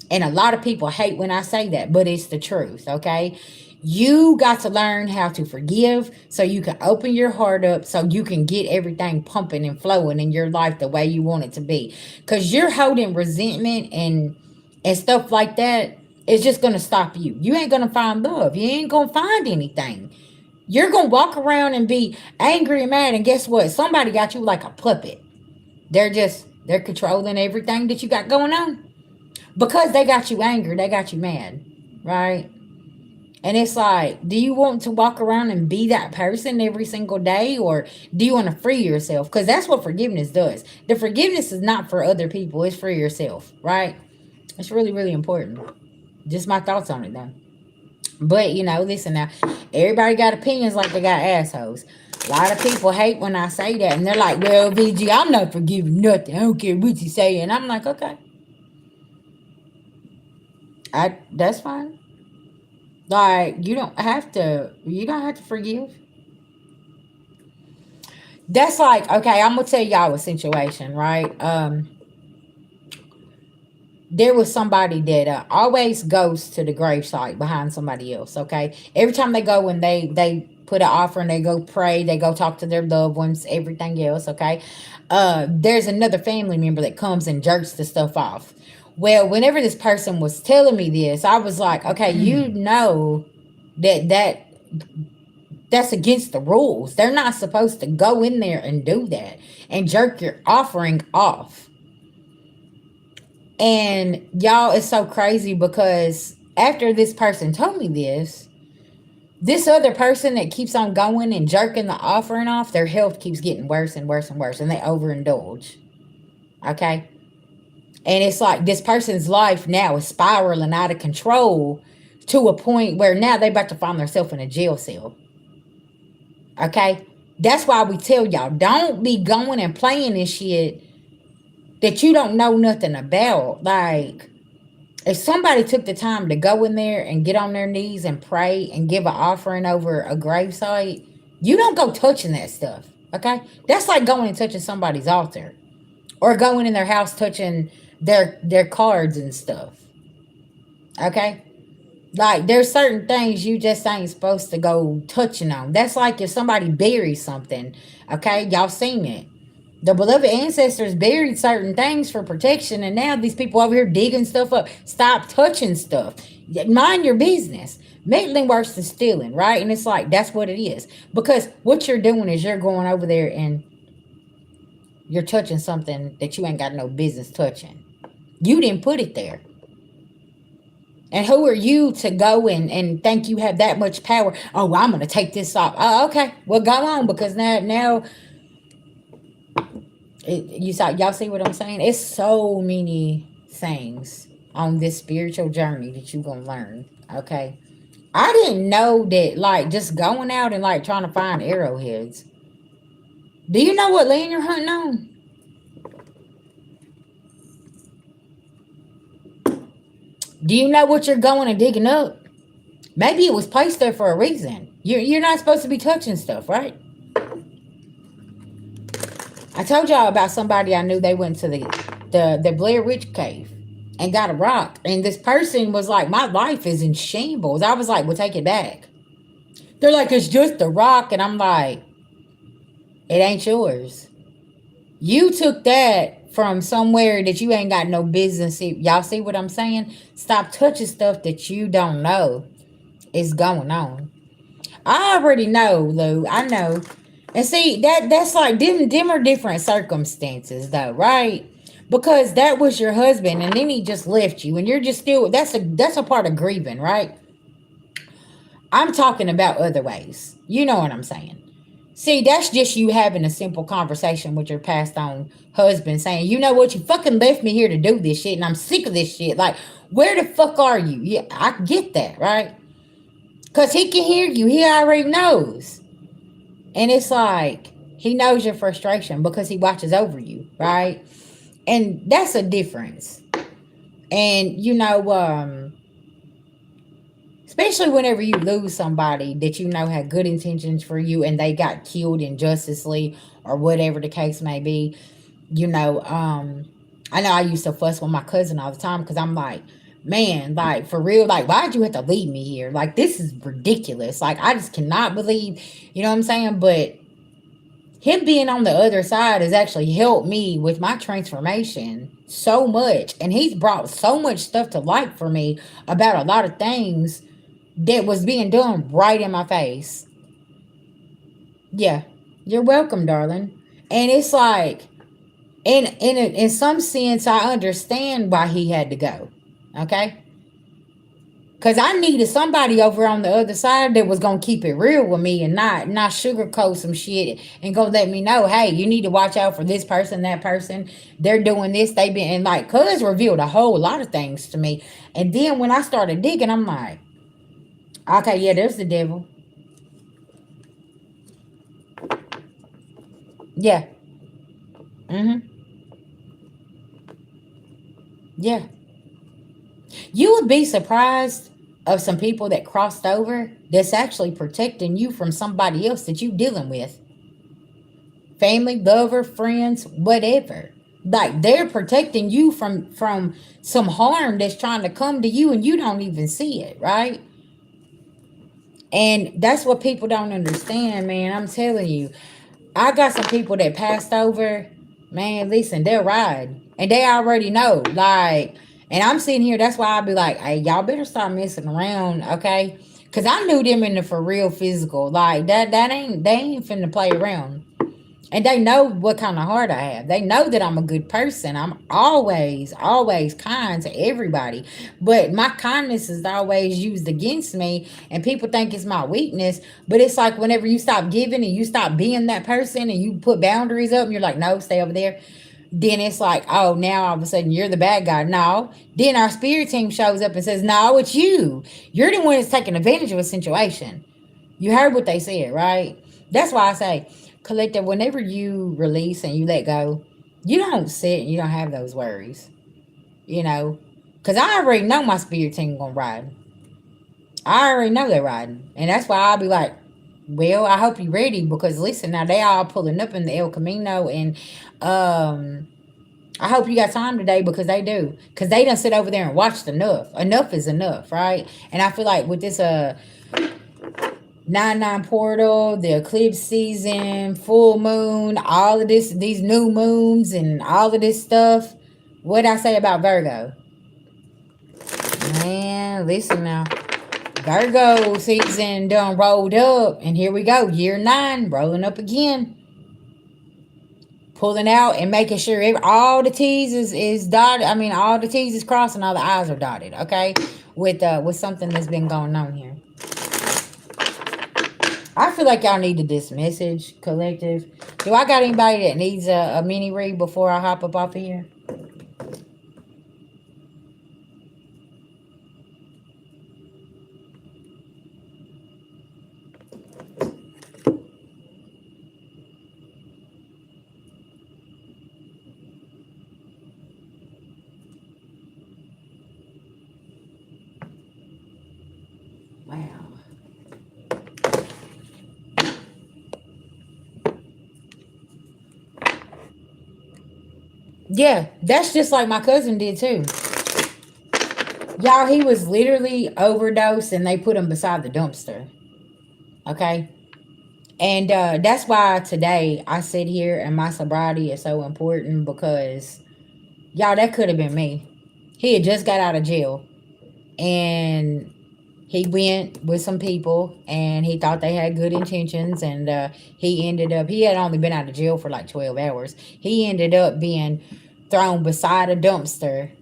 and a lot of people hate when I say that, but it's the truth, okay? You got to learn how to forgive so you can open your heart up so you can get everything pumping and flowing in your life the way you want it to be. Because you're holding resentment and stuff like that, it's just going to stop you. You ain't going to find love. You ain't going to find anything. You're going to walk around and be angry and mad. And guess what? Somebody got you like a puppet. They're controlling everything that you got going on because they got you angry, they got you mad, right? And it's like, do you want to walk around and be that person every single day, or do you want to free yourself? Because that's what forgiveness does. The forgiveness is not for other people, it's for yourself, right? It's really, really important. Just my thoughts on it, though. But, listen now, everybody got opinions like they got assholes. A lot of people hate when I say that, and they're like, well, VG, I'm not forgiving nothing. I don't care what you say. And I'm like, okay, that's fine. Like, you don't have to forgive. That's like, okay, I'm gonna tell y'all a situation, right? There was somebody that always goes to the gravesite behind somebody else, okay? Every time they go and they put an offering, they go pray, they go talk to their loved ones, everything else, okay? There's another family member that comes and jerks the stuff off. Well, whenever this person was telling me this, I was like, okay, that's against the rules. They're not supposed to go in there and do that and jerk your offering off. And y'all, it's so crazy because after this person told me this other person that keeps on going and jerking the offering off, their health keeps getting worse and worse and worse, and they overindulge. Okay? And it's like this person's life now is spiraling out of control to a point where now they about to find themselves in a jail cell. Okay? That's why we tell y'all, don't be going and playing this shit that you don't know nothing about. Like, if somebody took the time to go in there and get on their knees and pray and give an offering over a gravesite, you don't go touching that stuff. Okay? That's like going and touching somebody's altar. Or going in their house touching their cards and stuff. Okay? Like, there's certain things you just ain't supposed to go touching on. That's like if somebody buries something. Okay? Y'all seen it. The beloved ancestors buried certain things for protection, and now these people over here digging stuff up. Stop touching stuff. Mind your business. Meddling worse than stealing, right? And it's like, that's what it is. Because what you're doing is you're going over there and you're touching something that you ain't got no business touching. You didn't put it there. And who are you to go and think you have that much power? Oh, well, I'm going to take this off. Oh, okay. Well, go on, because now y'all see what I'm saying? It's so many things on this spiritual journey that you're going to learn. Okay. I didn't know that, like, just going out and, like, trying to find arrowheads. Do you know what land you're hunting on? Do you know what you're going and digging up? Maybe it was placed there for a reason. You're not supposed to be touching stuff, right? I told y'all about somebody I knew. They went to the Blair Witch Cave and got a rock. And this person was like, my life is in shambles. I was like, well, take it back. They're like, it's just a rock. And I'm like, it ain't yours. You took that from somewhere that you ain't got no business. Y'all see what I'm saying? Stop touching stuff that you don't know is going on. I already know, Lou. I know. And see, that's like them are different circumstances though, right? Because that was your husband and then he just left you and you're just still that's a part of grieving, right? I'm talking about other ways. You know what I'm saying? See, that's just you having a simple conversation with your passed on husband saying, you know what, you fucking left me here to do this shit and I'm sick of this shit. Like, where the fuck are you? Yeah, I get that, right? Because he can hear you. He already knows. And it's like, he knows your frustration because he watches over you, right? And that's a difference. And, especially whenever you lose somebody that you know had good intentions for you and they got killed injusticely or whatever the case may be, I know I used to fuss with my cousin all the time because I'm like, man, like, for real, like, why'd you have to leave me here? Like, this is ridiculous. Like, I just cannot believe, you know what I'm saying? But him being on the other side has actually helped me with my transformation so much. And he's brought so much stuff to light for me about a lot of things that was being done right in my face. Yeah, you're welcome, darling. And it's like, in some sense, I understand why he had to go. Okay? Because I needed somebody over on the other side that was going to keep it real with me and not sugarcoat some shit and go let me know, hey, you need to watch out for this person, that person. They're doing this. They been, and like, cuz revealed a whole lot of things to me. And then when I started digging, I'm like, okay, yeah, there's the devil. Yeah. Mm-hmm. Yeah. You would be surprised of some people that crossed over that's actually protecting you from somebody else that you dealing with. Family, lover, friends, whatever. Like, they're protecting you from some harm that's trying to come to you and you don't even see it, right? And that's what people don't understand, man. I'm telling you. I got some people that passed over. Man, listen, they'll ride. And they already know. Like, and I'm sitting here, that's why I'll be like, hey, y'all better stop messing around, okay? Cause I knew them in the for real physical. Like, they ain't finna play around. And they know what kind of heart I have. They know that I'm a good person. I'm always, always kind to everybody. But my kindness is always used against me. And people think it's my weakness. But it's like whenever you stop giving and you stop being that person and you put boundaries up and you're like, no, stay over there. Then it's like, oh, now all of a sudden you're the bad guy. No. Then our spirit team shows up and says, no, it's you. You're the one that's taking advantage of a situation. You heard what they said, right? That's why I say, collective, whenever you release and you let go, you don't sit and you don't have those worries, because I already know my spirit team gonna ride. I already know they're riding, and that's why I'll be like, well, I hope you're ready, because listen, now they all pulling up in the El Camino, and I hope you got time today, because they do, because they done sit over there and watched enough is enough, right? And I feel like with this 9/9 portal, the eclipse season, full moon, all of this, these new moons and all of this stuff. What I say about Virgo? Man, listen now. Virgo season done rolled up, and here we go, year 9, rolling up again, pulling out and making sure all the T's is dotted. I mean, all the T's is crossed and all the I's are dotted. Okay, with something that's been going on here. I feel like y'all needed this message, collective. Do I got anybody that needs a mini read before I hop up off of here? Wow. Yeah, that's just like my cousin did too. Y'all, he was literally overdosed and they put him beside the dumpster. Okay? And that's why today I sit here and my sobriety is so important because, y'all, that could have been me. He had just got out of jail and he went with some people and he thought they had good intentions, and he had only been out of jail for like 12 hours. He ended up being thrown beside a dumpster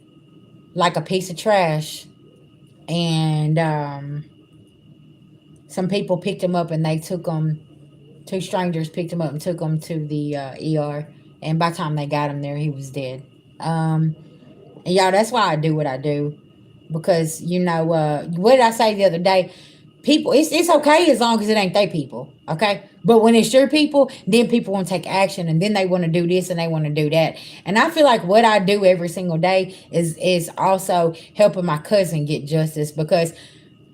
like a piece of trash, and some people picked him up and they took him. Two strangers picked him up and took him to the ER, and by the time they got him there, he was dead. And y'all, that's why I do what I do, because what did I say the other day? People, it's okay as long as it ain't they people, okay? But when it's your people, then people want to take action, and then they want to do this and they want to do that. And I feel like what I do every single day is also helping my cousin get justice, because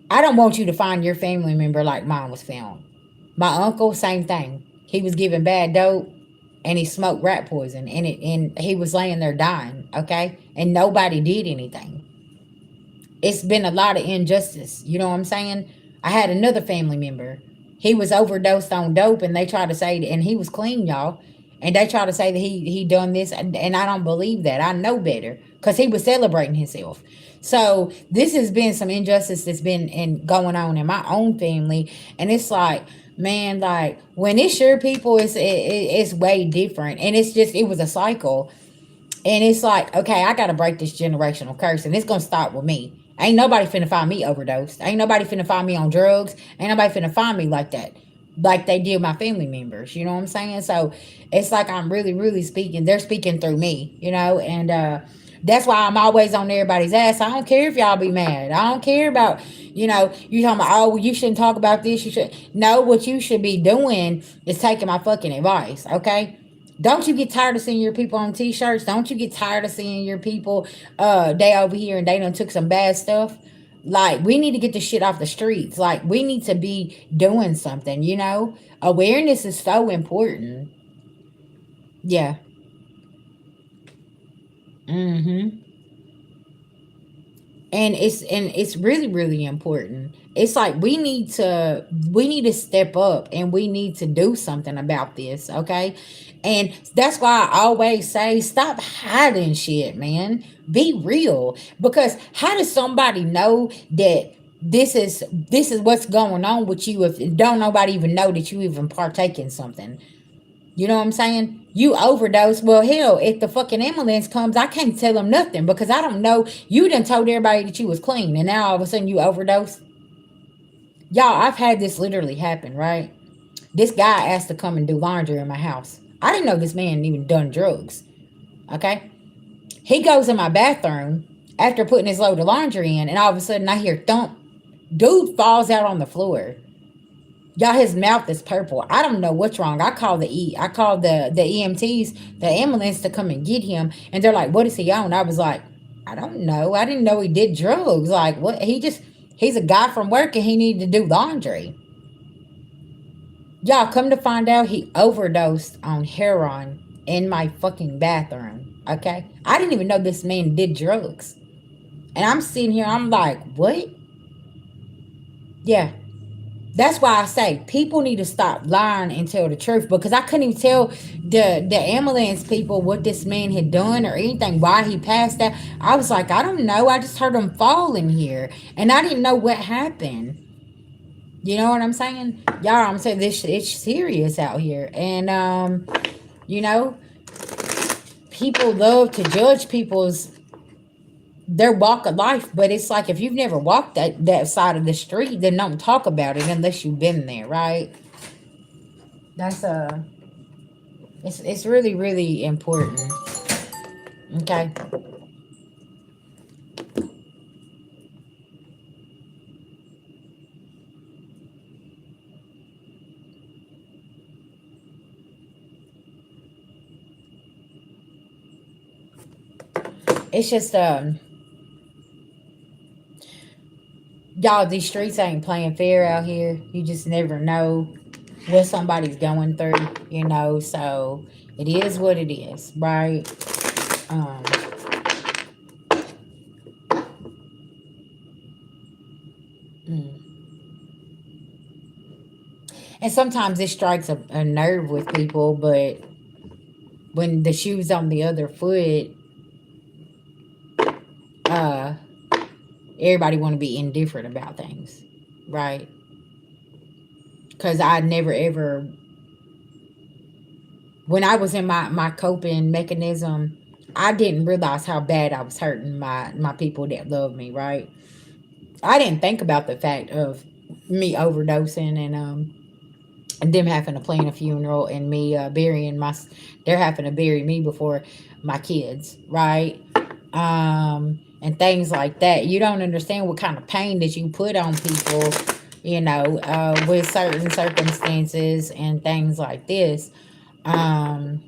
I don't want you to find your family member like mine was found. My uncle, same thing. He was given bad dope and he smoked rat poison, and he was laying there dying, okay? And nobody did anything. It's been a lot of injustice. You know what I'm saying? I had another family member. He was overdosed on dope, and they tried to say, and he was clean, y'all. And they tried to say that he done this, and I don't believe that. I know better, because he was celebrating himself. So this has been some injustice that's been going on in my own family, and it's like, man, like when it's your people, it's way different, and it was a cycle. And it's like, okay, I gotta break this generational curse, and it's gonna start with me. Ain't nobody finna find me overdosed. Ain't nobody finna find me on drugs. Ain't nobody finna find me like that, like they did my family members. You know what I'm saying? So it's like I'm really, really speaking. They're speaking through me, and that's why I'm always on everybody's ass. I don't care if y'all be mad. I don't care about, you talking about, oh, well, you shouldn't talk about this. You should know what you should be doing is taking my fucking advice, okay? Don't you get tired of seeing your people on t-shirts? Don't you get tired of seeing your people they over here and they done took some bad stuff? Like, we need to get the shit off the streets. Like, we need to be doing something, Awareness is so important. Yeah. Mm-hmm. And it's really, really important. It's like we need to step up and we need to do something about this, okay? And that's why I always say, stop hiding shit, man. Be real, because how does somebody know that this is what's going on with you if don't nobody even know that you even partake in something? You know what I'm saying? You overdose. Well, hell, if the fucking ambulance comes, I can't tell them nothing, because I don't know. You done told everybody that you was clean, and now all of a sudden you overdose. Y'all, I've had this literally happen, right? This guy asked to come and do laundry in my house. I didn't know this man even done drugs. Okay? He goes in my bathroom after putting his load of laundry in, and all of a sudden I hear thump. Dude falls out on the floor. Y'all, his mouth is purple. I don't know what's wrong. I called the EMTs, the ambulance, to come and get him, and they're like, "What is he on?" I was like, "I don't know. I didn't know he did drugs. Like, what? He's a guy from work and he needed to do laundry." Y'all, come to find out, he overdosed on heroin in my fucking bathroom. Okay, I didn't even know this man did drugs, and I'm sitting here. I'm like, "What?" Yeah, that's why I say people need to stop lying and tell the truth, because I couldn't even tell the ambulance people what this man had done or anything, why he passed out. I was like, I don't know. I just heard him fall in here and I didn't know what happened. You know what I'm saying? Y'all, I'm saying this it's serious out here. And you know, people love to judge people's their walk of life, but it's like if you've never walked that side of the street, then don't talk about it unless you've been there, right? That's it's really really important. Okay. It's just y'all, these streets ain't playing fair out here. You just never know what somebody's going through, you know. So it is what it is, right? Um, mm. And sometimes it strikes a nerve with people, but when the shoe's on the other foot, uh, everybody want to be indifferent about things, right? Because I never ever, when I was in my coping mechanism, I didn't realize how bad I was hurting my people that love me, right? I didn't think about the fact of me overdosing and them having to plan a funeral and me burying my they're having to bury me before my kids, right? And things like that. You don't understand what kind of pain that you put on people, you know, with certain circumstances and things like this. um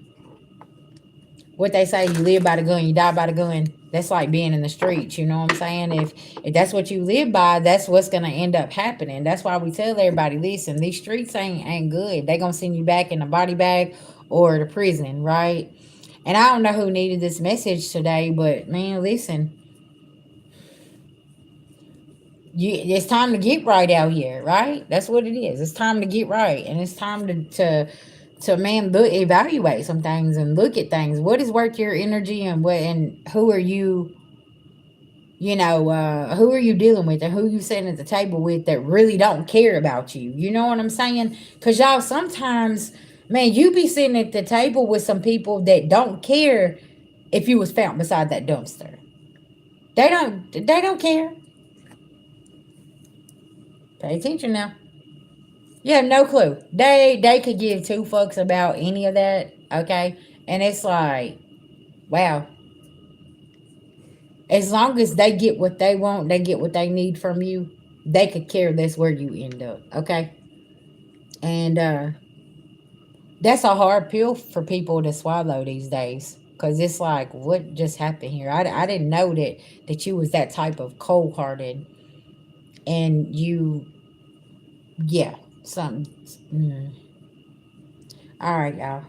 what they say, you live by the gun, you die by the gun. That's like being in the streets, you know what I'm saying? If that's what you live by, that's what's gonna end up happening. That's why we tell everybody, listen, these streets ain't good. They gonna send you back in a body bag or to prison, right? And I don't know who needed this message today, but man, listen, it's time to get right out here, right? That's what it is. It's time to get right, and it's time to man, look, evaluate some things and look at things. What is worth your energy, and what and who are you? You know, who are you dealing with, and who you sitting at the table with that really don't care about you? You know what I'm saying? Because y'all, sometimes, man, you be sitting at the table with some people that don't care if you was found beside that dumpster. They don't care. Pay attention now. You have no clue. They could give two fucks about any of that, okay? And it's like, wow. As long as they get what they want, they get what they need from you, they could care less where you end up, okay? And that's a hard pill for people to swallow these days. Cause it's like, what just happened here? I didn't know that you was that type of cold hearted, and you, yeah, something. Mm. All right, y'all.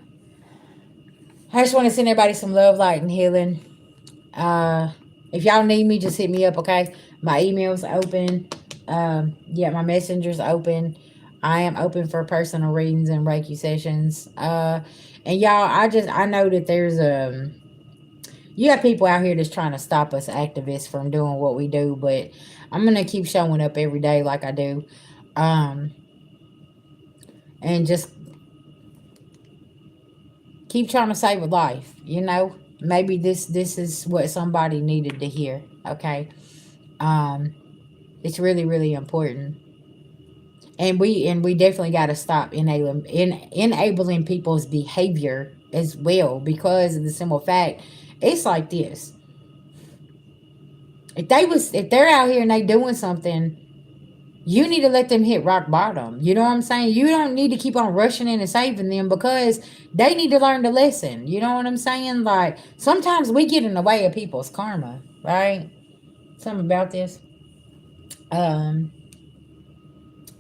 I just want to send everybody some love, light, and healing. Uh, if y'all need me, just hit me up, okay? My email's open. Yeah, my messenger's open. I am open for personal readings and Reiki sessions. And y'all, I know that there's you have people out here that's trying to stop us activists from doing what we do, but I'm gonna keep showing up every day like I do, um, and just keep trying to save a life. You know, maybe this is what somebody needed to hear. Okay, um, it's really really important, and we definitely got to stop enabling people's behavior as well, because of the simple fact, it's like this. If they're out here and they doing something, you need to let them hit rock bottom. You know what I'm saying? You don't need to keep on rushing in and saving them, because they need to learn the lesson. You know what I'm saying? Like, sometimes we get in the way of people's karma, right? Something about this. Um,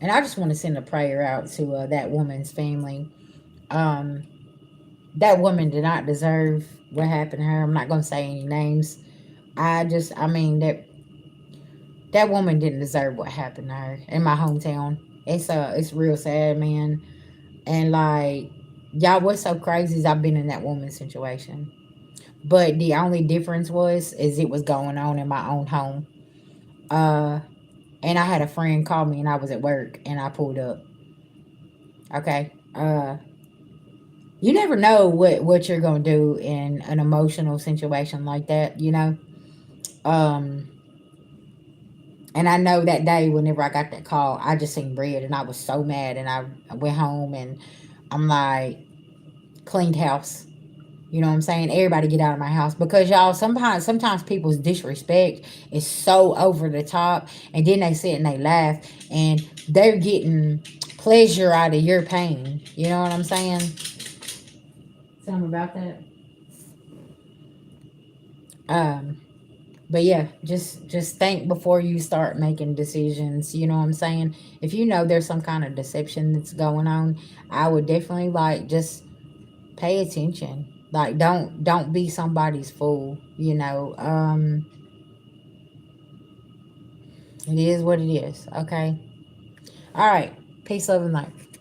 and I just want to send a prayer out to that woman's family. Um, that woman did not deserve what happened to her. I'm not going to say any names. I mean, that woman didn't deserve what happened to her in my hometown. It's real sad, man. And like, y'all, what's so crazy is I've been in that woman's situation, but the only difference was is it was going on in my own home. Uh, And I had a friend call me and I was at work and I pulled up. Okay. You never know what you're gonna do in an emotional situation like that, you know. Um, and I know that day whenever I got that call, I just seen red and I was so mad and I went home and I'm like cleaned house. You know what I'm saying? Everybody get out of my house because y'all sometimes people's disrespect is so over the top and then they sit and they laugh and they're getting pleasure out of your pain. You know what I'm saying? Something about that. Um but yeah, just think before you start making decisions. You know what I'm saying? If you know there's some kind of deception that's going on, I would definitely like just pay attention. Like don't be somebody's fool, you know. It is what it is, okay? All right. Peace, love, and light.